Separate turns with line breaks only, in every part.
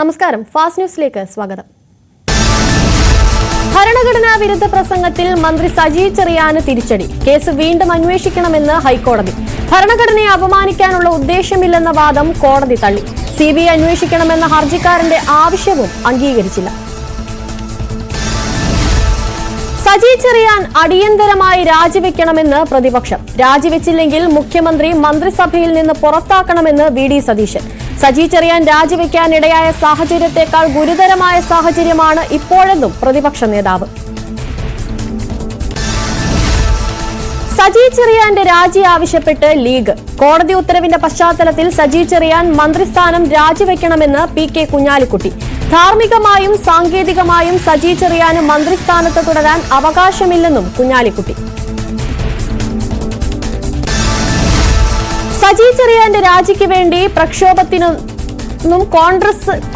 നമസ്കാരം, ഫാസ്റ്റ് ന്യൂസിലേക്ക് സ്വാഗതം. ഭരണഘടനാ വിരുദ്ധ പ്രസംഗത്തിൽ മന്ത്രി സജി ചെറിയാന് തിരിച്ചടി. കേസ് വീണ്ടും അന്വേഷിക്കണമെന്ന് ഹൈക്കോടതി. ഭരണഘടനയെ അപമാനിക്കാനുള്ള ഉദ്ദേശമില്ലെന്ന വാദം കോടതി തള്ളി. സിബിഐ അന്വേഷിക്കണമെന്ന ഹർജിക്കാരന്റെ ആവശ്യവും അംഗീകരിച്ചില്ല. സജി ചെറിയാൻ അടിയന്തരമായി രാജിവെക്കണമെന്ന് പ്രതിപക്ഷം. രാജിവെച്ചില്ലെങ്കിൽ മുഖ്യമന്ത്രി മന്ത്രിസഭയിൽ നിന്ന് പുറത്താക്കണമെന്ന് വി ഡി സതീശൻ. സജി ചെറിയാൻ രാജിവെക്കാനിടയായ സാഹചര്യത്തെക്കാൾ ഗുരുതരമായ സാഹചര്യമാണ് ഇപ്പോഴെന്നും പ്രതിപക്ഷ നേതാവ്. സജി ചെറിയാന്റെ രാജി ആവശ്യപ്പെട്ട് ലീഗ്. കോടതി ഉത്തരവിന്റെ പശ്ചാത്തലത്തിൽ സജി ചെറിയാൻ മന്ത്രിസ്ഥാനം രാജിവെക്കണമെന്ന് പി.കെ. കുഞ്ഞാലിക്കുട്ടി. ധാർമ്മികമായും സാങ്കേതികമായും സജി ചെറിയാന് മന്ത്രിസ്ഥാനത്ത് തുടരാൻ അവകാശമില്ലെന്നും കുഞ്ഞാലിക്കുട്ടി. സജി ചെറിയാന്റെ രാജിക്ക് വേണ്ടി പ്രക്ഷോഭത്തിനൊന്നും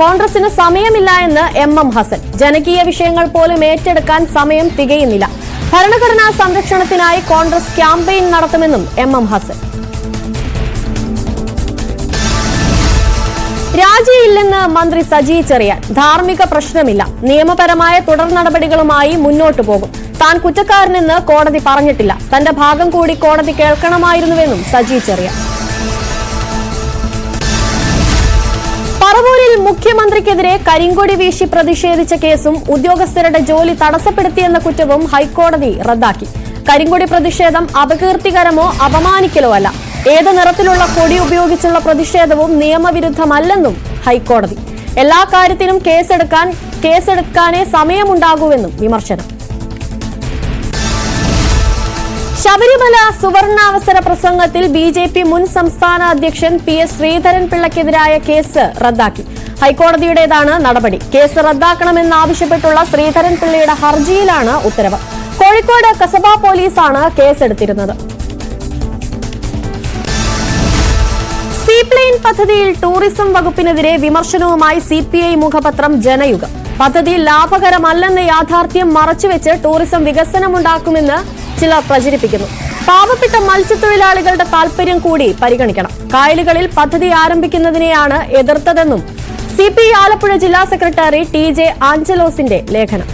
കോൺഗ്രസിന് സമയമില്ല എന്ന് എം ഹസൻ. ജനകീയ വിഷയങ്ങൾ പോലും ഏറ്റെടുക്കാൻ സമയം തികയുന്നില്ല. ഭരണഘടനാ സംരക്ഷണത്തിനായി കോൺഗ്രസ് ക്യാമ്പയിൻ നടത്തുമെന്നും എം ഹസൻ. രാജിയില്ലെന്ന് മന്ത്രി സജി ചെറിയാൻ. ധാർമ്മിക പ്രശ്നമില്ല, നിയമപരമായ തുടർ നടപടികളുമായി മുന്നോട്ടു പോകും. താൻ കുറ്റക്കാരനെന്ന് കോടതി പറഞ്ഞിട്ടില്ല. തന്റെ ഭാഗം കൂടി കോടതി കേൾക്കണമായിരുന്നുവെന്നും സജി ചെറിയാൻ. പറവൂരിൽ മുഖ്യമന്ത്രിക്കെതിരെ കരിങ്കൊടി വീശി പ്രതിഷേധിച്ച കേസും ഉദ്യോഗസ്ഥരുടെ ജോലി തടസ്സപ്പെടുത്തിയെന്ന കുറ്റവും ഹൈക്കോടതി റദ്ദാക്കി. കരിങ്കൊടി പ്രതിഷേധം അപകീർത്തികരമോ അപമാനിക്കലോ അല്ല. ഏത് നിറത്തിലുള്ള കൊടി ഉപയോഗിച്ചുള്ള പ്രതിഷേധവും നിയമവിരുദ്ധമല്ലെന്നും ഹൈക്കോടതി. എല്ലാ കാര്യത്തിനും കേസെടുക്കാനേ സമയമുണ്ടാകൂവെന്നും വിമർശനം. ശബരിമല സുവർണാവസര പ്രസംഗത്തിൽ ബി.ജെ.പി. മുൻ സംസ്ഥാന അധ്യക്ഷൻ പി.എസ്. ശ്രീധരൻപിള്ളയ്ക്കെതിരായ കേസ് റദ്ദാക്കി. ഹൈക്കോടതിയുടേതാണ് നടപടി. കേസ് റദ്ദാക്കണമെന്നാവശ്യപ്പെട്ടുള്ള ശ്രീധരൻപിള്ളയുടെ ഹർജിയിലാണ് ഉത്തരവ്. കോഴിക്കോട് കസബ പോലീസാണ് കേസെടുത്തിരുന്നത്. സീപ്ലെയിൻ പദ്ധതിയിൽ ടൂറിസം വകുപ്പിനെതിരെ വിമർശനവുമായി CPI മുഖപത്രം ജനയുഗം. പദ്ധതി ലാഭകരമല്ലെന്ന യാഥാർത്ഥ്യം മറച്ചുവെച്ച് ടൂറിസം വികസനമുണ്ടാക്കുമെന്ന് ചിലർ പ്രചരിപ്പിക്കുന്നു. പാവപ്പെട്ട മത്സ്യത്തൊഴിലാളികളുടെ താൽപര്യം കൂടി പരിഗണിക്കണം. കായലുകളിൽ പദ്ധതി ആരംഭിക്കുന്നതിനെയാണ് എതിർത്തതെന്നും CPI ആലപ്പുഴ ജില്ലാ സെക്രട്ടറി TJ ആഞ്ചലോസിന്റെ ലേഖനം.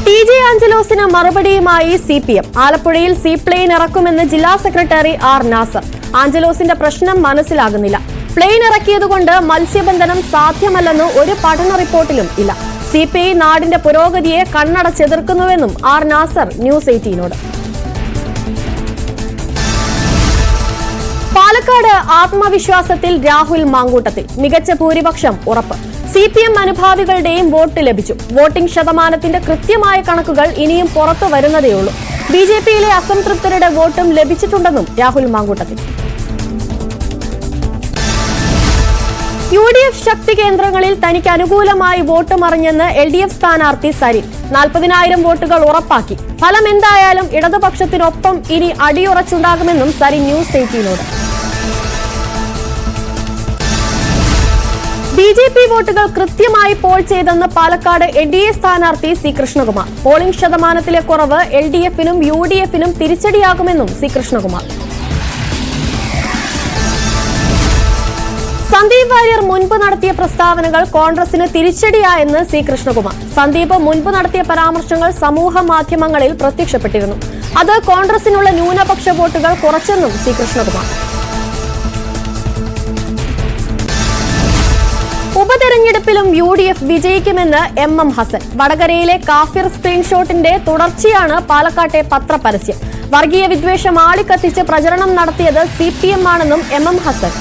TJ ആഞ്ചലോസിന് മറുപടിയുമായി CPM. ആലപ്പുഴയിൽ സീപ്ലെയിൻ ഇറക്കുമെന്ന് ജില്ലാ സെക്രട്ടറി R. നാസർ. ആഞ്ചലോസിന്റെ പ്രശ്നം മനസ്സിലാകുന്നില്ല. പ്ലെയിൻ ഇറക്കിയതുകൊണ്ട് മത്സ്യബന്ധനം സാധ്യമല്ലെന്ന് ഒരു പഠന റിപ്പോർട്ടിലും ഇല്ല. CPI നാടിന്റെ പുരോഗതിയെ കണ്ണടച്ചെതിർക്കുന്നുവെന്നും R. നാസർ ന്യൂസ് 18നോട്. പാലക്കാട് ആത്മവിശ്വാസത്തിൽ രാഹുൽ മാങ്കൂട്ടത്തിൽ. മികച്ച ഭൂരിപക്ഷം ഉറപ്പ്. CPM അനുഭാവികളുടെയും വോട്ട് ലഭിച്ചു. വോട്ടിംഗ് ശതമാനത്തിന്റെ കൃത്യമായ കണക്കുകൾ ഇനിയും പുറത്തു വരുന്നതേയുള്ളൂ. BJP-യിലെ അസംതൃപ്തരുടെ വോട്ടും ലഭിച്ചിട്ടുണ്ടെന്നും രാഹുൽ മാങ്കൂട്ടത്തിൽ. UDF ശക്തി കേന്ദ്രങ്ങളിൽ തനിക്ക് അനുകൂലമായി വോട്ട് മറിഞ്ഞെന്ന് LDF സ്ഥാനാർത്ഥി സരിൻ. 40,000 വോട്ടുകൾ ഉറപ്പാക്കി. ഫലം എന്തായാലും ഇടതുപക്ഷത്തിനൊപ്പം ഇനി അടിയുറച്ചുണ്ടാകുമെന്നും സരിൻ ന്യൂസ് 18നോട്. BJP വോട്ടുകൾ കൃത്യമായി പോൾ ചെയ്തെന്ന് പാലക്കാട് NDA സ്ഥാനാർത്ഥി C. കൃഷ്ണകുമാർ. പോളിംഗ് ശതമാനത്തിലെ കുറവ് LDF-നും UDF-നും തിരിച്ചടിയാകുമെന്നും C. കൃഷ്ണകുമാർ. സന്ദീപ് വാര്യർ മുൻപ് നടത്തിയ പ്രസ്താവനകൾ കോൺഗ്രസിന് തിരിച്ചടിയായെന്ന് C. കൃഷ്ണകുമാർ. സന്ദീപ് മുൻപ് നടത്തിയ പരാമർശങ്ങൾ സമൂഹ മാധ്യമങ്ങളിൽ പ്രത്യക്ഷപ്പെട്ടിരുന്നു. അത് കോൺഗ്രസിനുള്ള ന്യൂനപക്ഷ വോട്ടുകൾ കുറച്ചെന്നും C. Krishnakumar. ഉപതെരഞ്ഞെടുപ്പിലും UDF വിജയിക്കുമെന്ന് M Hasan. വടകരയിലെ കാഫിർ സ്ക്രീൻഷോട്ടിന്റെ തുടർച്ചയാണ് പാലക്കാട്ടെ പത്രപരസ്യം. വർഗീയ വിദ്വേഷം ആളിക്കത്തിച്ച് പ്രചരണം നടത്തിയത് CPM ആണെന്നും M ഹസൻ.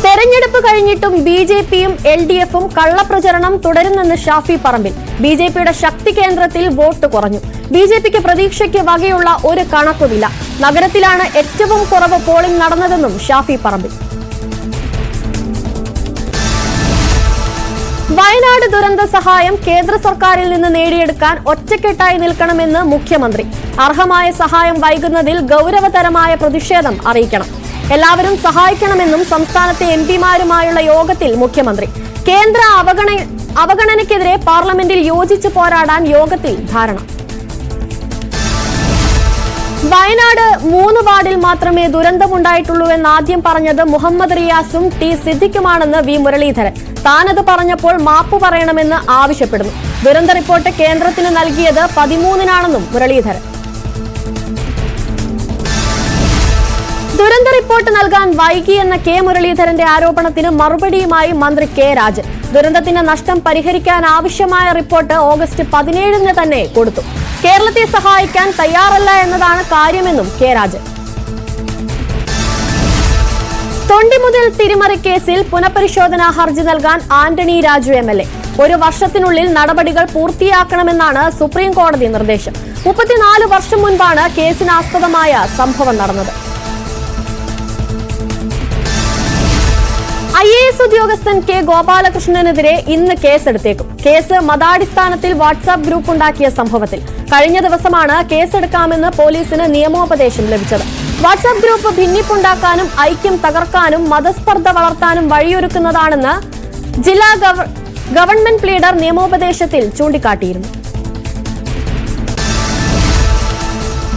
തെരഞ്ഞെടുപ്പ് കഴിഞ്ഞിട്ടും BJP-യും LDF-ഉം കള്ളപ്രചരണം തുടരുന്നെന്ന് ഷാഫി പറമ്പിൽ. BJP-യുടെ ശക്തി കേന്ദ്രത്തിൽ വോട്ട് കുറഞ്ഞു. BJP-ക്ക് പ്രതീക്ഷയ്ക്ക് വകയുള്ള ഒരു കണക്കുമില്ല. നഗരത്തിലാണ് ഏറ്റവും കുറവ് പോളിംഗ് നടന്നതെന്നും ഷാഫി പറമ്പിൽ. വയനാട് ദുരന്ത സഹായം കേന്ദ്ര സർക്കാരിൽ നിന്ന് നേടിയെടുക്കാൻ ഒറ്റക്കെട്ടായി നിൽക്കണമെന്ന് മുഖ്യമന്ത്രി. അർഹമായ സഹായം വൈകുന്നതിൽ ഗൗരവതരമായ പ്രതിഷേധം അറിയിക്കണം. എല്ലാവരും സഹായിക്കണമെന്നും സംസ്ഥാനത്തെ MP-മാരുമായുള്ള യോഗത്തിൽ മുഖ്യമന്ത്രി. കേന്ദ്ര അവഗണനയ്ക്കെതിരെ പാർലമെന്റിൽ യോജിച്ച് പോരാടാൻ യോഗത്തിൽ ധാരണ. വയനാട് 3 വാർഡിൽ മാത്രമേ ദുരന്തമുണ്ടായിട്ടുള്ളൂ എന്ന് ആദ്യം പറഞ്ഞത് മുഹമ്മദ് റിയാസും ടി സിദ്ദിഖുമാണെന്ന് വി മുരളീധരൻ. താനത് പറഞ്ഞപ്പോൾ മാപ്പ് പറയണമെന്ന് ആവശ്യപ്പെടുന്നു. ദുരന്ത റിപ്പോർട്ട് കേന്ദ്രത്തിന് നൽകിയത് 13-നാണെന്നും മുരളീധരൻ. ദുരന്ത റിപ്പോർട്ട് നൽകാൻ വൈകിയെന്ന കെ മുരളീധരന്റെ ആരോപണത്തിന് മറുപടിയുമായി മന്ത്രി കെ രാജൻ. ദുരന്തത്തിന്റെ നഷ്ടം പരിഹരിക്കാൻ ആവശ്യമായ റിപ്പോർട്ട് ഓഗസ്റ്റ് 17-ന് തന്നെ കൊടുത്തു. കേരളത്തെ സഹായിക്കാൻ തയ്യാറല്ല എന്നതാണ് കാര്യമെന്നും കെ രാജൻ. തൊണ്ടിമുതൽ തിരിമറി കേസിൽ പുനഃപരിശോധനാ ഹർജി നൽകാൻ ആന്റണി രാജു MLA. 1 വർഷത്തിനുള്ളിൽ നടപടികൾ പൂർത്തിയാക്കണമെന്നാണ് സുപ്രീം കോടതി നിർദ്ദേശം. 34 വർഷം മുൻപാണ് കേസിനാസ്പദമായ സംഭവം നടന്നത്. IAS ഉദ്യോഗസ്ഥൻ കെ ഗോപാലകൃഷ്ണനെതിരെ ഇന്ന് കേസെടുത്തേക്കും. കേസ് മതാടിസ്ഥാനത്തിൽ വാട്സാപ്പ് ഗ്രൂപ്പ് ഉണ്ടാക്കിയ സംഭവത്തിൽ കഴിഞ്ഞ ദിവസമാണ് കേസെടുക്കാമെന്ന് പോലീസിന് നിയമോപദേശം ലഭിച്ചത്. വാട്സാപ്പ് ഗ്രൂപ്പ് ഭിന്നിപ്പുണ്ടാക്കാനും ഐക്യം തകർക്കാനും മതസ്പർദ്ധ വളർത്താനും വഴിയൊരുക്കുന്നതാണെന്ന് ജില്ലാ ഗവൺമെന്റ് പ്ലീഡർ നിയമോപദേശത്തിൽ ചൂണ്ടിക്കാട്ടിയിരുന്നു.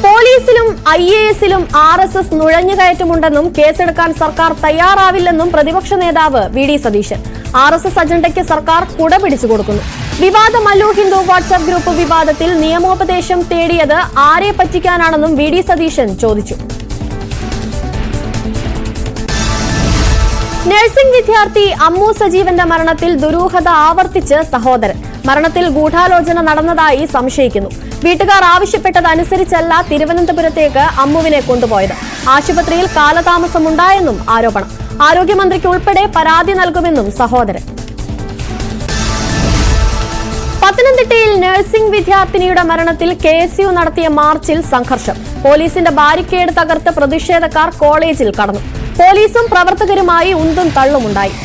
പോലീസിലും IASലും RSS നുഴഞ്ഞുകയറ്റമുണ്ടെന്നും കേസെടുക്കാൻ സർക്കാർ തയ്യാറാവില്ലെന്നും പ്രതിപക്ഷ നേതാവ് VD സതീശൻ. RSS അജണ്ടയ്ക്ക് സർക്കാർ കുട പിടിച്ചു കൊടുക്കുന്നു. വിവാദ മല്ലു ഹിന്ദു വാട്സാപ്പ് ഗ്രൂപ്പ് വിവാദത്തിൽ നിയമോപദേശം തേടിയത് ആരെ പറ്റിക്കാനാണെന്നും VD സതീശൻ ചോദിച്ചു. നഴ്സിംഗ് വിദ്യാർത്ഥി അമ്മു സജീവന്റെ മരണത്തിൽ ദുരൂഹത ആവർത്തിച്ച് സഹോദരൻ. മരണത്തിൽ ഗൂഢാലോചന നടന്നതായി സംശയിക്കുന്നു. വീട്ടുകാർ ആവശ്യപ്പെട്ടതനുസരിച്ചല്ല തിരുവനന്തപുരത്തേക്ക് അമ്മുവിനെ കൊണ്ടുപോയത്. ആശുപത്രിയിൽ കാലതാമസമുണ്ടായെന്നും ആരോപണം. ആരോഗ്യമന്ത്രിക്ക് ഉൾപ്പെടെ പരാതി നൽകുമെന്നും സഹോദരൻ. പത്തനംതിട്ടയിൽ നഴ്സിംഗ് വിദ്യാർത്ഥിനിയുടെ മരണത്തിൽ KSU നടത്തിയ മാർച്ചിൽ സംഘർഷം. പോലീസിന്റെ ബാരിക്കേഡ് തകർത്ത് പ്രതിഷേധക്കാർ കോളേജിൽ കടന്നു. പോലീസും പ്രവർത്തകരുമായി ഉന്തും തള്ളുമുണ്ടായി.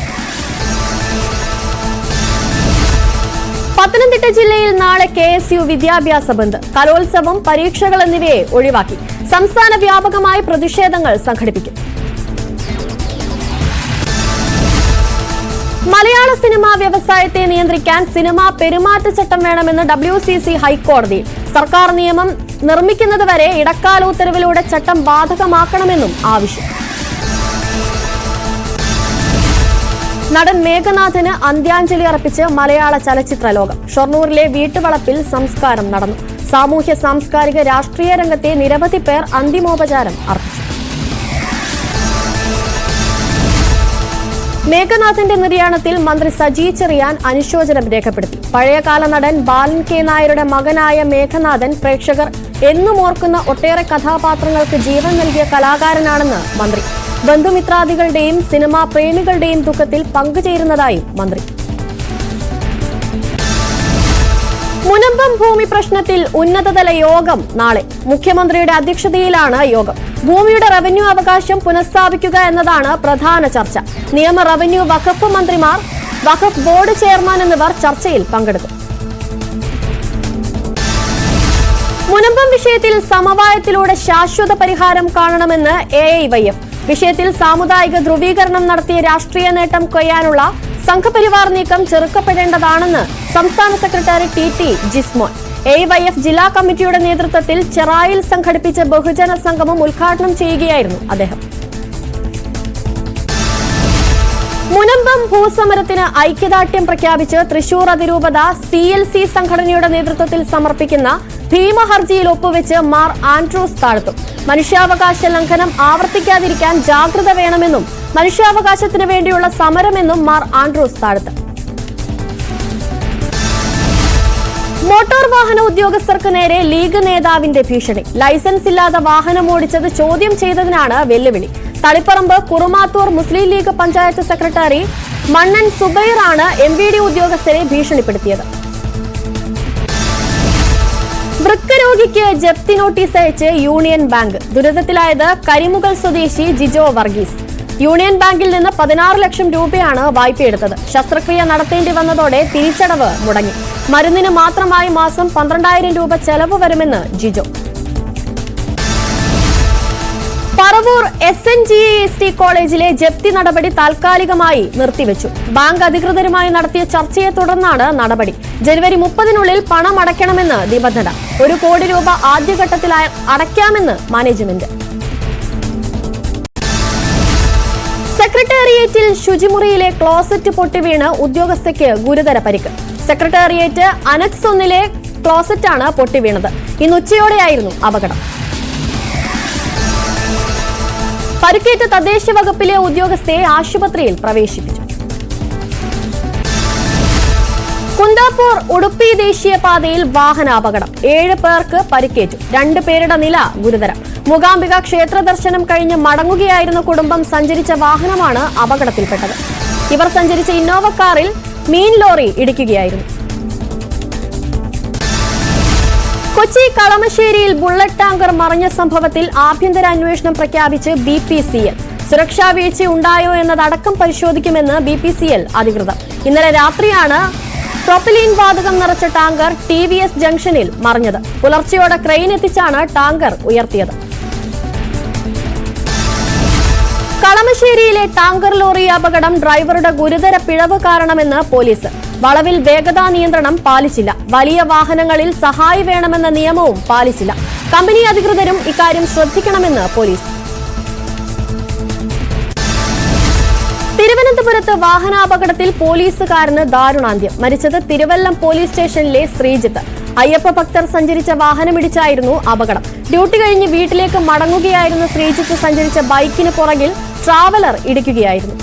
പത്തനംതിട്ട ജില്ലയിൽ നാളെ KSU വിദ്യാഭ്യാസ ബന്ദ്. കലോത്സവം, പരീക്ഷകൾ എന്നിവയെ ഒഴിവാക്കി. സംസ്ഥാന വ്യാപകമായി പ്രതിഷേധങ്ങൾ സംഘടിപ്പിക്കും. മലയാള സിനിമാ വ്യവസായത്തെ നിയന്ത്രിക്കാൻ സിനിമാ പെരുമാറ്റച്ചട്ടം വേണമെന്ന് WCC ഹൈക്കോടതിയിൽ. സർക്കാർ നിയമം നിർമ്മിക്കുന്നതുവരെ ഇടക്കാല ഉത്തരവിലൂടെ ചട്ടം ബാധകമാക്കണമെന്നും ആവശ്യം. നടൻ മേഘനാഥന് അന്ത്യാഞ്ജലി അർപ്പിച്ച് മലയാള ചലച്ചിത്ര ലോകം. ഷൊർണൂരിലെ വീട്ടുവളപ്പിൽ സംസ്കാരം നടന്നു. സാമൂഹ്യ സാംസ്കാരിക രാഷ്ട്രീയ രംഗത്തെ നിരവധി പേർ അന്തിമോപചാരം അർപ്പിച്ചു. മേഘനാഥന്റെ നിര്യാണത്തിൽ മന്ത്രി സജി ചെറിയാൻ അനുശോചനം രേഖപ്പെടുത്തി. പഴയകാല നടൻ ബാലൻ K നായരുടെ മകനായ മേഘനാഥൻ പ്രേക്ഷകർ എന്നും ഓർക്കുന്ന ഒട്ടേറെ കഥാപാത്രങ്ങൾക്ക് ജീവൻ നൽകിയ കലാകാരനാണെന്ന് മന്ത്രി. ബന്ധുമിത്രാദികളുടെയും സിനിമാ പ്രേമികളുടെയും ദുഃഖത്തിൽ പങ്കുചേരുന്നതായും മന്ത്രി. മുനമ്പം ഭൂമി പ്രശ്നത്തിൽ ഉന്നതതല യോഗം നാളെ. മുഖ്യമന്ത്രിയുടെ അധ്യക്ഷതയിലാണ് യോഗം. ഭൂമിയുടെ റവന്യൂ അവകാശം പുനഃസ്ഥാപിക്കുക എന്നതാണ് പ്രധാന ചർച്ച. നിയമ, റവന്യൂ, വഖഫ് മന്ത്രിമാർ, വഖഫ് ബോർഡ് ചെയർമാൻ എന്നിവർ ചർച്ചയിൽ പങ്കെടുക്കും. മുനമ്പം വിഷയത്തിൽ സമവായത്തിലൂടെ ശാശ്വത പരിഹാരം കാണണമെന്ന് AIYF. വിഷയത്തിൽ സാമുദായിക ധ്രുവീകരണം നടത്തിയ രാഷ്ട്രീയ നേട്ടം കൊയ്യാനുള്ള സംഘപരിവാർ നീക്കം ചെറുക്കപ്പെടേണ്ടതാണെന്ന് സംസ്ഥാന സെക്രട്ടറി TT ജിസ്മോൻ. AIYF ജില്ലാ കമ്മിറ്റിയുടെ നേതൃത്വത്തിൽ ചെറായിൽ സംഘടിപ്പിച്ച ബഹുജന സംഗമം ഉദ്ഘാടനം ചെയ്യുകയായിരുന്നു അദ്ദേഹം. മുനമ്പം ഭൂസമരത്തിന് ഐക്യദാർഢ്യം പ്രഖ്യാപിച്ച് തൃശൂർ അതിരൂപത CLC സംഘടനയുടെ നേതൃത്വത്തിൽ സമർപ്പിക്കുന്ന ഭീമഹർജിയിൽ ഒപ്പുവെച്ച് മാർ ആൻഡ്രൂസ് താഴത്തും. മനുഷ്യാവകാശ ലംഘനം ആവർത്തിക്കാതിരിക്കാൻ ജാഗ്രത വേണമെന്നും മനുഷ്യാവകാശത്തിന് വേണ്ടിയുള്ള സമരമെന്നും മാർ ആൻഡ്രൂസ് താഴത്ത്. മോട്ടോർ വാഹന ഉദ്യോഗസ്ഥർക്ക് നേരെ ലീഗ് നേതാവിന്റെ ഭീഷണി. ലൈസൻസ് ഇല്ലാതെ വാഹനമോടിച്ചത് ചോദ്യം ചെയ്തതിനാണ് വെല്ലുവിളി. തളിപ്പറമ്പ് കുറുമാത്തൂർ മുസ്ലിം ലീഗ് പഞ്ചായത്ത് സെക്രട്ടറി മണ്ണൻ സുബൈറാണ് MVD ഉദ്യോഗസ്ഥരെ ഭീഷണിപ്പെടുത്തിയത്. വൃക്ക രോഗിക്ക് ജപ്തി നോട്ടീസ് അയച്ച് യൂണിയൻ ബാങ്ക്. ദുരിതത്തിലായത് കരിമുകൾ സ്വദേശി ജിജോ വർഗീസ്. യൂണിയൻ ബാങ്കിൽ നിന്ന് 16 ലക്ഷം രൂപയാണ് വായ്പയെടുത്തത്. ശസ്ത്രക്രിയ നടത്തേണ്ടി വന്നതോടെ തിരിച്ചടവ് മുടങ്ങി. മരുന്നിന് മാത്രമായി മാസം 12,000 രൂപ ചെലവ് വരുമെന്ന് ജിജോ. പറവൂർ SNGST കോളേജിലെ ജപ്തി നടപടി താൽക്കാലികമായി നിർത്തിവെച്ചു. ബാങ്ക് അധികൃതരുമായി നടത്തിയ ചർച്ചയെ തുടർന്നാണ് നടപടി. ജനുവരി 30-നുള്ളിൽ പണം അടയ്ക്കണമെന്ന് നിബന്ധന. 1 കോടി രൂപ ആദ്യഘട്ടത്തിൽ അടയ്ക്കാമെന്ന് മാനേജ്മെന്റ്. സെക്രട്ടേറിയറ്റിൽ ശുചിമുറിയിലെ ക്ലോസറ്റ് പൊട്ടിവീണ് ഉദ്യോഗസ്ഥയ്ക്ക് ഗുരുതര പരിക്ക്. സെക്രട്ടേറിയറ്റ് അനക്സ് 1-ലെ ക്ലോസറ്റാണ് പൊട്ടിവീണത്. ഇന്ന് ഉച്ചയോടെയായിരുന്നു അപകടം. പരിക്കേറ്റ തദ്ദേശ വകുപ്പിലെ ഉദ്യോഗസ്ഥയെ ആശുപത്രിയിൽ പ്രവേശിപ്പിച്ചു. കുന്താപൂർ ഉടുപ്പി ദേശീയപാതയിൽ വാഹനാപകടം. 7 പേർക്ക് പരിക്കേറ്റു. 2 പേരുടെ നില ഗുരുതരം. മൂകാംബിക ക്ഷേത്ര ദർശനം കഴിഞ്ഞ് മടങ്ങുകയായിരുന്ന കുടുംബം സഞ്ചരിച്ച വാഹനമാണ് അപകടത്തിൽപ്പെട്ടത്. ഇവർ സഞ്ചരിച്ച ഇന്നോവ കാറിൽ മീൻ ലോറി ഇടിക്കുകയായിരുന്നു. കൊച്ചി കളമശ്ശേരിയിൽ ബുള്ളറ്റ് ടാങ്കർ മറിഞ്ഞ സംഭവത്തിൽ ആഭ്യന്തര അന്വേഷണം പ്രഖ്യാപിച്ച് BPCL. സുരക്ഷാ വീഴ്ച ഉണ്ടായോ എന്നതടക്കം പരിശോധിക്കുമെന്ന് BPCL അധികൃതർ. ഇന്നലെ രാത്രിയാണ് പ്രൊപ്പലീൻ വാതകം നിറച്ച ടാങ്കർ TVS ജംഗ്ഷനിൽ മറിഞ്ഞത്. പുലർച്ചെയോടെ ക്രെയിൻ എത്തിച്ചാണ് ടാങ്കർ ഉയർത്തിയത്. കളമശ്ശേരിയിലെ ടാങ്കർ ലോറി അപകടം ഡ്രൈവറുടെ ഗുരുതര പിഴവ് കാരണമെന്ന് പോലീസ്. വളവിൽ വേഗതാ നിയന്ത്രണം പാലിച്ചില്ല. വലിയ വാഹനങ്ങളിൽ സഹായി വേണമെന്ന നിയമവും പാലിച്ചില്ല. കമ്പനി അധികൃതരും ഇക്കാര്യം ശ്രദ്ധിക്കണമെന്ന് പോലീസ്. തിരുവനന്തപുരത്ത് വാഹനാപകടത്തിൽ പോലീസുകാരന് ദാരുണാന്ത്യം. മരിച്ചത് തിരുവല്ലം പോലീസ് സ്റ്റേഷനിലെ ശ്രീജിത്ത്. അയ്യപ്പ ഭക്തർ സഞ്ചരിച്ച വാഹനമിടിച്ചായിരുന്നു അപകടം. ഡ്യൂട്ടി കഴിഞ്ഞ് വീട്ടിലേക്ക് മടങ്ങുകയായിരുന്ന ശ്രീജിത്ത് സഞ്ചരിച്ച ബൈക്കിന് പുറകിൽ ട്രാവലർ ഇടിക്കുകയായിരുന്നു.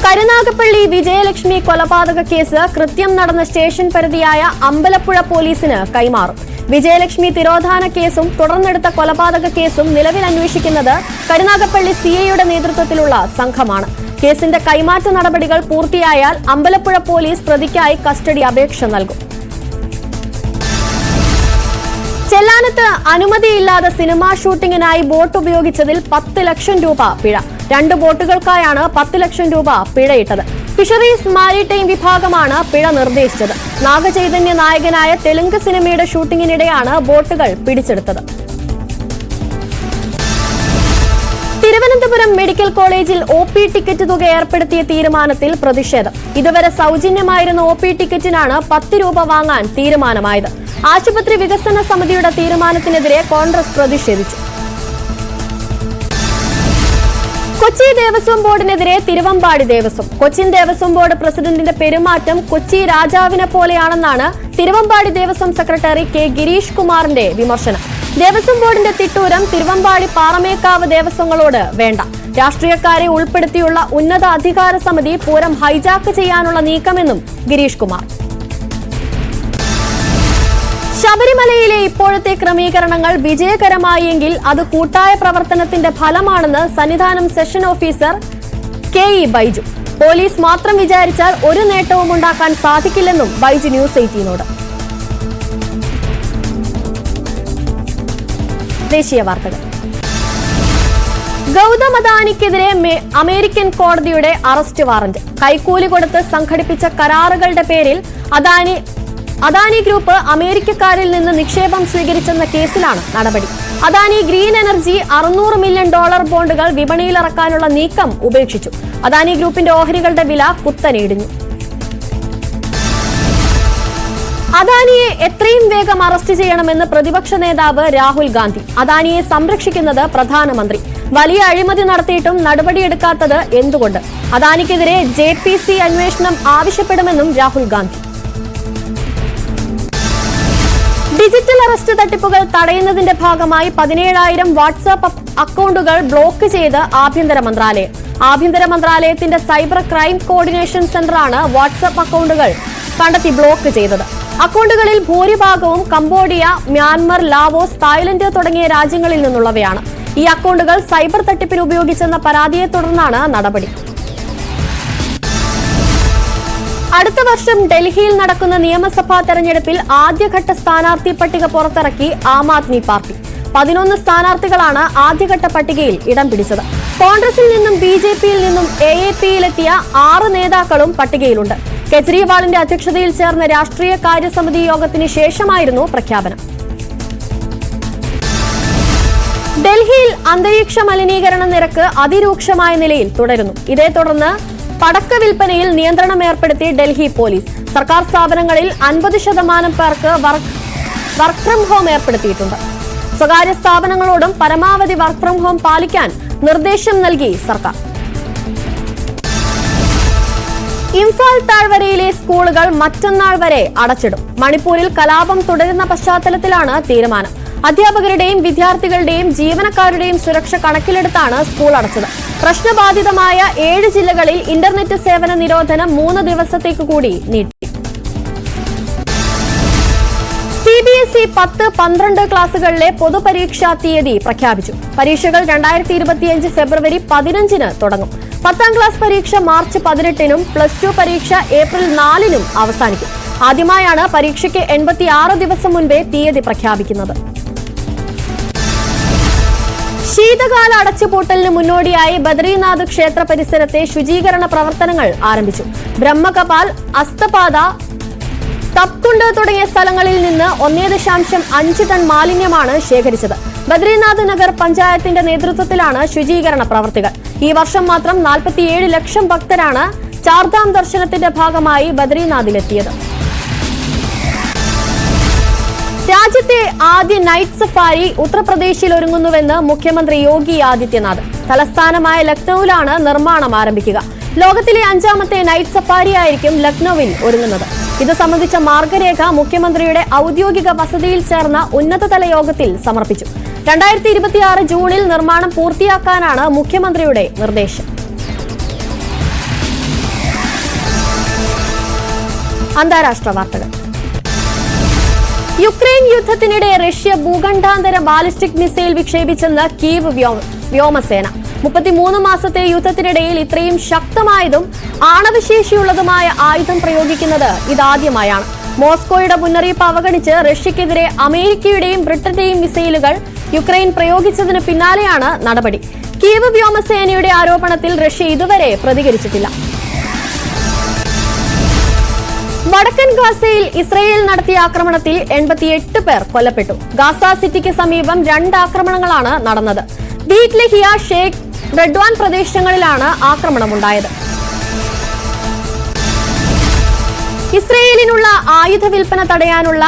കരുനാഗപ്പള്ളി വിജയലക്ഷ്മി കൊലപാതക കേസ് കൃത്യം നടന്ന സ്റ്റേഷൻ പരിധിയായ അമ്പലപ്പുഴ പോലീസിന് കൈമാറും. വിജയലക്ഷ്മി തിരോധാന കേസും തുടർന്നെടുത്ത കൊലപാതക കേസും നിലവിൽ അന്വേഷിക്കുന്നത് കരുനാഗപ്പള്ളി CIയുടെ നേതൃത്വത്തിലുള്ള സംഘമാണ്. കേസിന്റെ കൈമാറ്റ നടപടികൾ പൂർത്തിയായാൽ അമ്പലപ്പുഴ പോലീസ് പ്രതിക്കായി കസ്റ്റഡി അപേക്ഷ നൽകും. ചെല്ലാനത്ത് അനുമതിയില്ലാതെ സിനിമാ ഷൂട്ടിങ്ങിനായി ബോട്ട് ഉപയോഗിച്ചതിൽ 10 ലക്ഷം രൂപ പിഴ. 2 ബോട്ടുകൾക്കായാണ് 10 ലക്ഷം രൂപ പിഴയിട്ടത്. ഫിഷറീസ് മാരിടൈം വിഭാഗമാണ് പിഴ നിർദ്ദേശിച്ചത്. നാഗചൈതന്യ നായകനായ തെലുങ്ക് സിനിമയുടെ ഷൂട്ടിങ്ങിനിടെയാണ് ബോട്ടുകൾ പിടിച്ചെടുത്തത്. തിരുവനന്തപുരം മെഡിക്കൽ കോളേജിൽ OP ടിക്കറ്റ് തുക ഏർപ്പെടുത്തിയ തീരുമാനത്തിൽ പ്രതിഷേധം. ഇതുവരെ സൗജന്യമായിരുന്ന OP ടിക്കറ്റിനാണ് 10 രൂപ വാങ്ങാൻ തീരുമാനമായത്. ആശുപത്രി വികസന സമിതിയുടെ തീരുമാനത്തിനെതിരെ കോൺഗ്രസ് പ്രതിഷേധിച്ചു. കൊച്ചി ദേവസ്വം ബോർഡിനെതിരെ തിരുവമ്പാടി ദേവസ്വം. കൊച്ചിൻ ദേവസ്വം ബോർഡ് പ്രസിഡന്റിന്റെ പെരുമാറ്റം കൊച്ചി രാജാവിനെ പോലെയാണെന്നാണ് തിരുവമ്പാടി ദേവസ്വം സെക്രട്ടറി K. ഗിരീഷ് കുമാറിന്റെ വിമർശനം. ദേവസ്വം ബോർഡിന്റെ തിട്ടൂരം തിരുവമ്പാടി പാറമേക്കാവ് ദേവസ്വങ്ങളോട് വേണ്ട. രാഷ്ട്രീയക്കാരെ ഉൾപ്പെടുത്തിയുള്ള ഉന്നത അധികാര സമിതി പൂരം ഹൈജാക്ക് ചെയ്യാനുള്ള നീക്കമെന്നും ഗിരീഷ് കുമാർ. ശബരിമലയിലെ ഇപ്പോഴത്തെ ക്രമീകരണങ്ങൾ വിജയകരമായെങ്കിൽ അത് കൂട്ടായ പ്രവർത്തനത്തിന്റെ ഫലമാണെന്ന് Sannidhanam session officer KE Baiju. Police മാത്രം വിചാരിച്ചാൽ ഒരു നേട്ടവും ഉണ്ടാക്കാൻ സാധിക്കില്ലെന്നും ബൈജു ന്യൂസ് 18നോട്. ദേശീയ വാർത്തകൾ. ഗൗതം അദാനിക്കെതിരെ അമേരിക്കൻ കോടതിയുടെ അറസ്റ്റ് വാറന്റ്. കൈക്കൂലി കൊടുത്ത് സംഘടിപ്പിച്ച കരാറുകളുടെ പേരിൽ അദാനി ഗ്രൂപ്പ് അമേരിക്കക്കാരിൽ നിന്ന് നിക്ഷേപം സ്വീകരിച്ചെന്ന കേസിലാണ് നടപടി. അദാനി ഗ്രീൻ എനർജി $600 മില്യൺ ബോണ്ടുകൾ വിപണിയിലിറക്കാനുള്ള നീക്കം ഉപേക്ഷിച്ചു. അദാനി ഗ്രൂപ്പിന്റെ ഓഹരികളുടെ വില കുത്തനെയിടിഞ്ഞു. അദാനിയെ എത്രയും വേഗം അറസ്റ്റ് ചെയ്യണമെന്ന് പ്രതിപക്ഷ നേതാവ് രാഹുൽ ഗാന്ധി. അദാനിയെ സംരക്ഷിക്കുന്നത് പ്രധാനമന്ത്രി. വലിയ അഴിമതി നടത്തിയിട്ടും നടപടിയെടുക്കാത്തത് എന്തുകൊണ്ട്? അദാനിക്കെതിരെ JPC അന്വേഷണം ആവശ്യപ്പെടുമെന്നും രാഹുൽ ഗാന്ധി. ഡിജിറ്റൽ അറസ്റ്റ് തട്ടിപ്പുകൾ തടയുന്നതിന്റെ ഭാഗമായി 17,000 വാട്സ്ആപ്പ് അക്കൗണ്ടുകൾ ബ്ലോക്ക് ചെയ്ത് ആഭ്യന്തര മന്ത്രാലയം. ആഭ്യന്തര മന്ത്രാലയത്തിന്റെ സൈബർ ക്രൈം കോർഡിനേഷൻ സെന്ററാണ് വാട്സ്ആപ്പ് അക്കൗണ്ടുകൾ കണ്ടെത്തി ബ്ലോക്ക് ചെയ്തത്. അക്കൗണ്ടുകളിൽ ഭൂരിഭാഗവും കംബോഡിയ, മ്യാൻമർ, ലാവോസ്, തായ്ലൻഡ് തുടങ്ങിയ രാജ്യങ്ങളിൽ നിന്നുള്ളവയാണ്. ഈ അക്കൗണ്ടുകൾ സൈബർ തട്ടിപ്പിന് ഉപയോഗിച്ചെന്ന പരാതിയെ തുടർന്നാണ് നടപടി. അടുത്ത വർഷം ഡൽഹിയിൽ നടക്കുന്ന നിയമസഭാ തെരഞ്ഞെടുപ്പിൽ ആദ്യഘട്ട സ്ഥാനാർത്ഥി പട്ടിക പുറത്തിറക്കി ആം ആദ്മി പാർട്ടി. 11 സ്ഥാനാർത്ഥികളാണ് ആദ്യഘട്ട പട്ടികയിൽ ഇടം പിടിച്ചത്. കോൺഗ്രസിൽ നിന്നും BJPയിൽ നിന്നും AAPയിലെത്തിയ 6 നേതാക്കളും പട്ടികയിലുണ്ട്. കെജ്രിവാളിന്റെ അധ്യക്ഷതയിൽ ചേർന്ന രാഷ്ട്രീയ കാര്യസമിതി യോഗത്തിന് ശേഷമായിരുന്നു പ്രഖ്യാപനം. ഡൽഹിയിൽ അന്തരീക്ഷ മലിനീകരണ നിരക്ക് അതിരൂക്ഷമായ നിലയിൽ തുടരുന്നു. ഇതേ തുടർന്ന് പടക്ക വിൽപ്പനയിൽ നിയന്ത്രണം ഏർപ്പെടുത്തി ഡൽഹി പോലീസ്. സർക്കാർ സ്ഥാപനങ്ങളിൽ 50% പേർക്ക് വർക്ക് ഫ്രം ഹോം ഏർപ്പെടുത്തിയിട്ടുണ്ട്. സ്വകാര്യ സ്ഥാപനങ്ങളോടും പരമാവധി വർക്ക് ഫ്രം ഹോം പാലിക്കാൻ നിർദ്ദേശം നൽകി സർക്കാർ. ഇംഫാൽ താഴ്വരയിലെ സ്കൂളുകൾ മറ്റന്നാൾ വരെ അടച്ചിടും. മണിപ്പൂരിൽ കലാപം തുടരുന്ന പശ്ചാത്തലത്തിലാണ് തീരുമാനം. അധ്യാപകരുടെയും വിദ്യാർത്ഥികളുടെയും ജീവനക്കാരുടെയും സുരക്ഷ കണക്കിലെടുത്താണ് സ്കൂൾ അടച്ചത്. പ്രശ്നബാധിതമായ 7 ജില്ലകളിൽ ഇന്റർനെറ്റ് സേവന നിരോധനം 3 ദിവസത്തേക്ക് കൂടി നീട്ടി. CBSE 10-12 ക്ലാസുകളിലെ പൊതുപരീക്ഷാ തീയതി പ്രഖ്യാപിച്ചു. പരീക്ഷകൾ 2025 ഫെബ്രുവരി 15-ന് തുടങ്ങും. 10ാം ക്ലാസ് പരീക്ഷ മാർച്ച് 18-നും +2 പരീക്ഷ ഏപ്രിൽ 4-നും അവസാനിക്കും. ആദ്യമായാണ് പരീക്ഷയ്ക്ക് 86 ദിവസം മുൻപേ തീയതി പ്രഖ്യാപിക്കുന്നത്. ശീതകാല അടച്ചുപൂട്ടലിന് മുന്നോടിയായി ബദ്രീനാഥ് ക്ഷേത്ര പരിസരത്തെ ശുചീകരണ പ്രവർത്തനങ്ങൾ ആരംഭിച്ചു. ബ്രഹ്മകപാൽ, അസ്തപാത, തപ്കുണ്ട് തുടങ്ങിയ സ്ഥലങ്ങളിൽ നിന്ന് 1.5 ടൺ മാലിന്യമാണ് ശേഖരിച്ചത്. ബദ്രീനാഥ് നഗർ പഞ്ചായത്തിന്റെ നേതൃത്വത്തിലാണ് ശുചീകരണ പ്രവർത്തികൾ. ഈ വർഷം മാത്രം 47 ലക്ഷം ഭക്തരാണ് ചാർധാം ദർശനത്തിന്റെ ഭാഗമായി ബദ്രീനാഥിലെത്തിയത്. രാജ്യത്തെ ആദ്യ നൈറ്റ് സഫാരി ഉത്തർപ്രദേശിൽ ഒരുങ്ങുന്നുവെന്ന് മുഖ്യമന്ത്രി യോഗി ആദിത്യനാഥ്. തലസ്ഥാനമായ ലക്നൌവിലാണ് നിർമ്മാണം ആരംഭിക്കുക. ലോകത്തിലെ 5ാമത്തെ നൈറ്റ് സഫാരി ആയിരിക്കും ലക്നൌവിൽ ഒരുങ്ങുന്നത്. ഇത് സംബന്ധിച്ച മാർഗരേഖ മുഖ്യമന്ത്രിയുടെ ഔദ്യോഗിക വസതിയിൽ ചേർന്ന ഉന്നതതല യോഗത്തിൽ സമർപ്പിച്ചു. 2026 ജൂണിൽ നിർമ്മാണം പൂർത്തിയാക്കാനാണ് മുഖ്യമന്ത്രിയുടെ നിർദ്ദേശം. അന്താരാഷ്ട്ര വാർത്തകൾ. യുക്രൈൻ യുദ്ധത്തിനിടെ റഷ്യ ഭൂഖണ്ഡാന്തര ബാലിസ്റ്റിക് മിസൈൽ വിക്ഷേപിച്ചെന്ന് കീവ് വ്യോമസേന. 33 മാസത്തെ യുദ്ധത്തിനിടയിൽ ഇത്രയും ശക്തമായതും ആണവശേഷിയുള്ളതുമായ ആയുധം പ്രയോഗിക്കുന്നത് ഇതാദ്യമായാണ്. മോസ്കോയുടെ മുന്നറിയിപ്പ് അവഗണിച്ച് റഷ്യക്കെതിരെ അമേരിക്കയുടെയും ബ്രിട്ടന്റെയും മിസൈലുകൾ യുക്രൈൻ പ്രയോഗിച്ചതിന് പിന്നാലെയാണ് നടപടി. കീവ് വ്യോമസേനയുടെ ആരോപണത്തിൽ റഷ്യ ഇതുവരെ പ്രതികരിച്ചിട്ടില്ല. വടക്കൻ ഗാസയിൽ ഇസ്രയേൽ നടത്തിയ ആക്രമണത്തിൽ 88 പേർ കൊല്ലപ്പെട്ടു. ഗാസ സിറ്റിക്ക് സമീപം 2 ആക്രമണങ്ങളാണ് നടന്നത്. ബീറ്റ് ലഹിയ, ഷേഖ് റെഡ്വാൻ പ്രദേശങ്ങളിലാണ് ആക്രമണമുണ്ടായത്. ഇസ്രയേലിനുള്ള ആയുധ വിൽപ്പന തടയാനുള്ള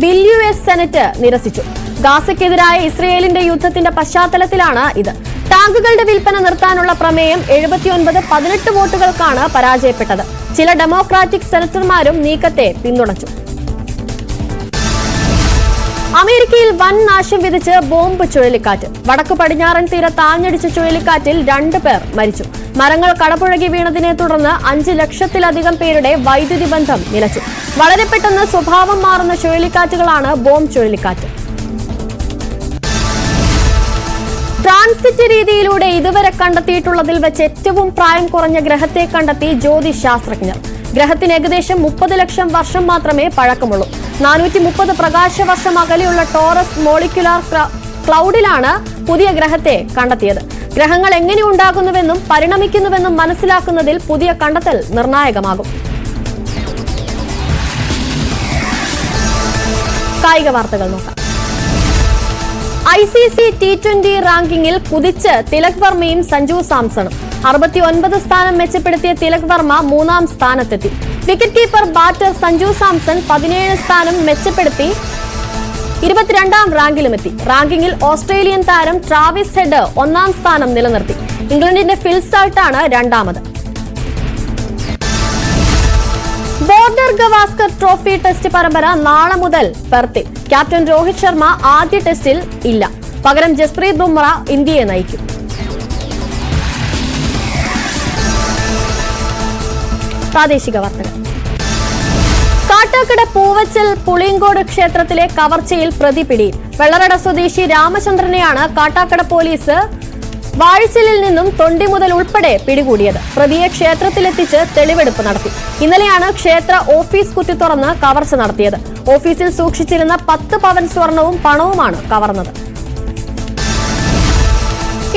ബിൽ US സെനറ്റ് നിരസിച്ചു. ഗാസയ്ക്കെതിരായ ഇസ്രയേലിന്റെ യുദ്ധത്തിന്റെ പശ്ചാത്തലത്തിലാണ് ഇത്. ടാങ്കുകളുടെ വിൽപ്പന നിർത്താനുള്ള പ്രമേയം 79-18 വോട്ടുകൾക്കാണ് പരാജയപ്പെട്ടത്. ചില ഡെമോക്രാറ്റിക് സെനറ്റർമാരും നീക്കത്തെ പിന്തുണച്ചു. അമേരിക്കയിൽ വൻ നാശം വിതച്ച് ബോംബ് ചുഴലിക്കാറ്റ്. വടക്കു പടിഞ്ഞാറൻ തീരത്ത് ആഞ്ഞടിച്ച ചുഴലിക്കാറ്റിൽ 2 പേർ മരിച്ചു. മരങ്ങൾ കടപുഴകി വീണതിനെ തുടർന്ന് 5 ലക്ഷത്തിലധികം പേരുടെ വൈദ്യുതി ബന്ധം നിലച്ചു. വളരെ പെട്ടെന്ന് സ്വഭാവം മാറുന്ന ചുഴലിക്കാറ്റുകളാണ് ബോംബ് ചുഴലിക്കാറ്റ്. ട്രാൻസിറ്റ് രീതിയിലൂടെ ഇതുവരെ കണ്ടെത്തിയിട്ടുള്ളതിൽ വെച്ച് ഏറ്റവും പ്രായം കുറഞ്ഞ ഗ്രഹത്തെ കണ്ടെത്തി ജ്യോതിശ് ശാസ്ത്രജ്ഞർ. ഗ്രഹത്തിന് ഏകദേശം 30 ലക്ഷം വർഷം മാത്രമേ പഴക്കമുള്ളൂ. 430 പ്രകാശ വർഷം അകലെയുള്ള ടോറസ് മോളിക്യുലാർ ക്ലൗഡിലാണ് പുതിയ ഗ്രഹത്തെ കണ്ടെത്തിയത്. ഗ്രഹങ്ങൾ എങ്ങനെ ഉണ്ടാകുന്നുവെന്നും പരിണമിക്കുന്നുവെന്നും മനസ്സിലാക്കുന്നതിൽ പുതിയ കണ്ടെത്തൽ നിർണായകമാകും. കായിക വാർത്തകൾ നോക്കാം. ICC T20 റാങ്കിങ്ങിൽ കുതിച്ച് തിലക് വർമ്മയും സഞ്ജു സാംസണും. 69 സ്ഥാനം മെച്ചപ്പെടുത്തിയ തിലക് വർമ്മ 3ാം സ്ഥാനത്തെത്തി. Wicket keeper batter Sanju Samson 17 സ്ഥാനം മെച്ചപ്പെടുത്തി 22ാം റാങ്കിലുമെത്തി. റാങ്കിങ്ങിൽ ഓസ്ട്രേലിയൻ താരം ട്രാവിസ് ഹെഡ് 1ാം സ്ഥാനം നിലനിർത്തി. ഇംഗ്ലണ്ടിന്റെ ഫിൽ സാൾട്ടാണ് 2ാമത്. ബോർഡർ ഗവാസ്കർ ട്രോഫി ടെസ്റ്റ് പരമ്പര നാളെ മുതൽ പെർത്തിൽ. ക്യാപ്റ്റൻ രോഹിത് ശർമ്മ ആദ്യ ടെസ്റ്റിൽ ഇല്ല. പകരം ജസ്പ്രീത് ബുംറ ഇന്ത്യയെ നയിക്കും. പ്രാദേശിക വാർത്തകൾ. കാട്ടാക്കട പൂവച്ചൽ പുളിയങ്കോട് ക്ഷേത്രത്തിലെ കവർച്ചയിൽ പ്രതി പിടിയിൽ. വെള്ളറട സ്വദേശി രാമചന്ദ്രനെയാണ് കാട്ടാക്കട പോലീസ് വാഴച്ചിലിൽ നിന്നും തൊണ്ടി മുതൽ ഉൾപ്പെടെ പിടികൂടിയത്. പ്രതിയെ ക്ഷേത്രത്തിലെത്തിച്ച് തെളിവെടുപ്പ് നടത്തി. ഇന്നലെയാണ് ക്ഷേത്ര ഓഫീസ് കുത്തി തുറന്ന് കവർച്ച നടത്തിയത്. ഓഫീസിൽ സൂക്ഷിച്ചിരുന്ന 10 പവൻ സ്വർണവും പണവുമാണ് കവർന്നത്.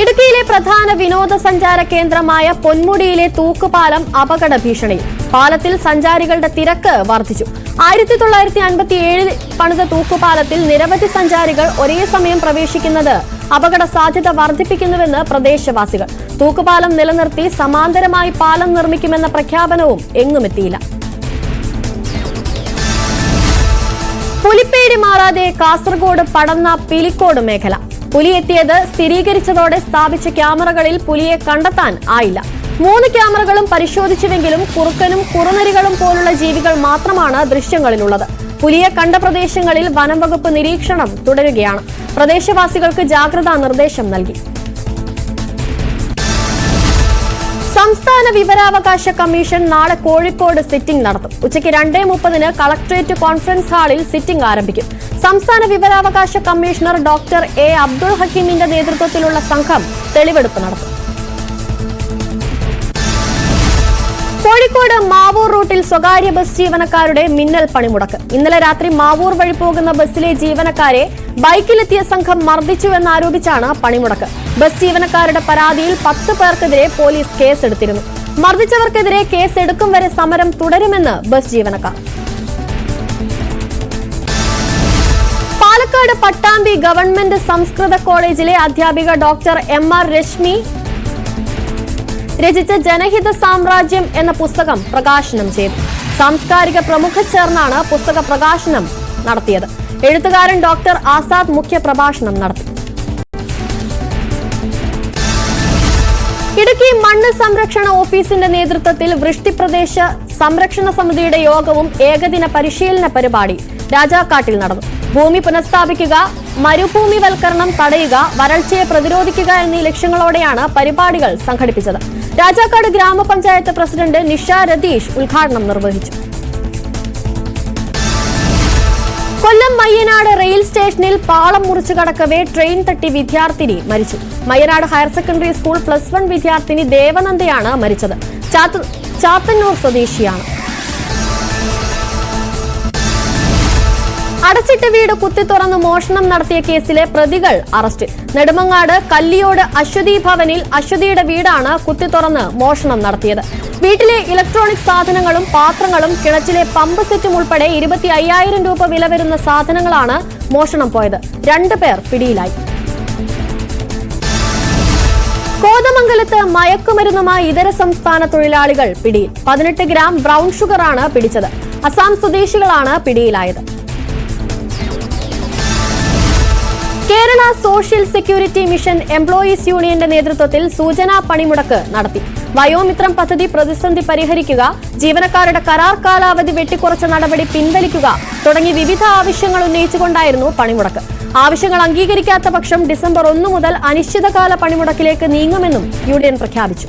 ഇടുക്കിയിലെ പ്രധാന വിനോദസഞ്ചാര കേന്ദ്രമായ പൊന്മുടിയിലെ തൂക്കുപാലം അപകട ഭീഷണിയിൽ. പാലത്തിൽ സഞ്ചാരികളുടെ തിരക്ക് വർദ്ധിച്ചു. 1957 പണിത തൂക്കുപാലത്തിൽ നിരവധി സഞ്ചാരികൾ ഒരേ സമയം പ്രവേശിക്കുന്നത് അപകട സാധ്യത വർദ്ധിപ്പിക്കുന്നുവെന്ന് പ്രദേശവാസികൾ. തൂക്കുപാലം നിലനിർത്തി സമാന്തരമായി പാലം നിർമ്മിക്കുമെന്ന പ്രഖ്യാപനവും എങ്ങുമെത്തിയില്ല. പുലിപ്പേടി മാറാതെ കാസർഗോഡ് പടന്ന പിലിക്കോട് മേഖല. പുലി എത്തിയത് സ്ഥിരീകരിച്ചതോടെ സ്ഥാപിച്ച ക്യാമറകളിൽ പുലിയെ കണ്ടെത്താൻ ആയില്ല. 3 ക്യാമറകളും പരിശോധിച്ചുവെങ്കിലും കുറുക്കനും കുറുനരികളും പോലുള്ള ജീവികൾ മാത്രമാണ് ദൃശ്യങ്ങളിലുള്ളത്. പുലിയെ കണ്ട പ്രദേശങ്ങളിൽ വനം വകുപ്പ് നിരീക്ഷണം തുടരുകയാണ്. പ്രദേശവാസികൾക്ക് ജാഗ്രതാ നിർദ്ദേശം നൽകി. സംസ്ഥാന വിവരാവകാശ കമ്മീഷൻ നാളെ കോഴിക്കോട് സിറ്റിംഗ് നടത്തും. ഉച്ചയ്ക്ക് 2:30-ന് കളക്ടറേറ്റ് കോൺഫറൻസ് ഹാളിൽ സിറ്റിംഗ് ആരംഭിക്കും. സംസ്ഥാന വിവരാവകാശ കമ്മീഷണർ ഡോക്ടർ എ അബ്ദുൾ ഹക്കീമിന്റെ നേതൃത്വത്തിലുള്ള സംഘം തെളിവെടുപ്പ് നടത്തും. കോഴിക്കോട് മാവൂർ റൂട്ടിൽ സ്വകാര്യ ബസ് ജീവനക്കാരുടെ മിന്നൽ പണിമുടക്ക്. ഇന്നലെ രാത്രി മാവൂർ വഴി പോകുന്ന ബസ്സിലെ ജീവനക്കാരെ ബൈക്കിലെത്തിയ സംഘം മർദ്ദിച്ചുവെന്നാരോപിച്ചാണ് പണിമുടക്ക്. ബസ് ജീവനക്കാരുടെ പരാതിയിൽ 10 പേർക്കെതിരെ പോലീസ് കേസെടുത്തിരുന്നു. മർദ്ദിച്ചവർക്കെതിരെ കേസെടുക്കും വരെ സമരം തുടരുമെന്ന് ബസ് ജീവനക്കാർ. പാലക്കാട് പട്ടാമ്പി ഗവൺമെന്റ് സംസ്കൃത കോളേജിലെ അധ്യാപിക ഡോക്ടർ MR രശ്മി രചിച്ച ജനഹിത സാമ്രാജ്യം എന്ന പുസ്തകം പ്രകാശനം ചെയ്തു. സാംസ്കാരിക പ്രമുഖർ ചേർന്നാണ് പുസ്തക പ്രകാശനം നടത്തിയത്. എഴുത്തുകാരൻ ഡോക്ടർ ആസാദ് മുഖ്യ പ്രഭാഷണം നടത്തി. ഇടുക്കി മണ്ണ് സംരക്ഷണ ഓഫീസിന്റെ നേതൃത്വത്തിൽ വൃഷ്ടിപ്രദേശ സംരക്ഷണ സമിതിയുടെ യോഗവും ഏകദിന പരിശീലന പരിപാടി രാജാക്കാട്ടിൽ നടന്നു. ഭൂമി പുനഃസ്ഥാപിക്കുക, മരുഭൂമിവൽക്കരണം തടയുക, വരൾച്ചയെ പ്രതിരോധിക്കുക എന്നീ ലക്ഷ്യങ്ങളോടെയാണ് പരിപാടികൾ സംഘടിപ്പിച്ചത്. രാജാക്കാട് ഗ്രാമപഞ്ചായത്ത് പ്രസിഡന്റ് നിഷ രതീഷ് ഉദ്ഘാടനം നിർവഹിച്ചു. കൊല്ലം മയ്യനാട് റെയിൽ സ്റ്റേഷനിൽ പാളം മുറിച്ചു കടക്കവേ ട്രെയിൻ തട്ടി വിദ്യാർത്ഥിനി മരിച്ചു. മയ്യനാട് ഹയർ സെക്കൻഡറി സ്കൂൾ +1 വിദ്യാർത്ഥിനി ദേവനന്ദയാണ് മരിച്ചത്. ചാത്തന്നൂർ സ്വദേശിയാണ്. അടച്ചിട്ട വീട് കുത്തിത്തുറന്ന് മോഷണം നടത്തിയ കേസിലെ പ്രതികൾ അറസ്റ്റിൽ. നെടുമങ്ങാട് കല്ലിയോട് അശ്വതി ഭവനിൽ അശ്വതിയുടെ വീടാണ് കുത്തിത്തുറന്ന് മോഷണം നടത്തിയത്. വീട്ടിലെ ഇലക്ട്രോണിക് സാധനങ്ങളും പാത്രങ്ങളും കിണറ്റിലെ പമ്പ് സെറ്റും ഉൾപ്പെടെ 25,000 രൂപ വില വരുന്ന സാധനങ്ങളാണ് മോഷണം പോയത്. 2 പേർ പിടിയിലായി. കോതമംഗലത്ത് മയക്കുമരുന്നുമായി ഇതര സംസ്ഥാന തൊഴിലാളികൾ പിടിയിൽ. 18 ഗ്രാം ബ്രൌൺ ഷുഗറാണ് പിടിച്ചത്. അസം സ്വദേശികളാണ് പിടിയിലായത്. Kerala social security mission employees യൂണിയന്റെ നേതൃത്വത്തിൽ സൂചനാ പണിമുടക്ക് നടത്തി. വയോമിത്രം പദ്ധതി പ്രതിസന്ധി പരിഹരിക്കുക, ജീവനക്കാരുടെ കരാർ കാലാവധി വെട്ടിക്കുറച്ച നടപടി പിൻവലിക്കുക തുടങ്ങി വിവിധ ആവശ്യങ്ങൾ ഉന്നയിച്ചുകൊണ്ടായിരുന്നു പണിമുടക്ക്. ആവശ്യങ്ങൾ അംഗീകരിക്കാത്ത പക്ഷം ഡിസംബർ 1 മുതൽ അനിശ്ചിതകാല പണിമുടക്കിലേക്ക് നീങ്ങുമെന്നും യൂണിയൻ പ്രഖ്യാപിച്ചു.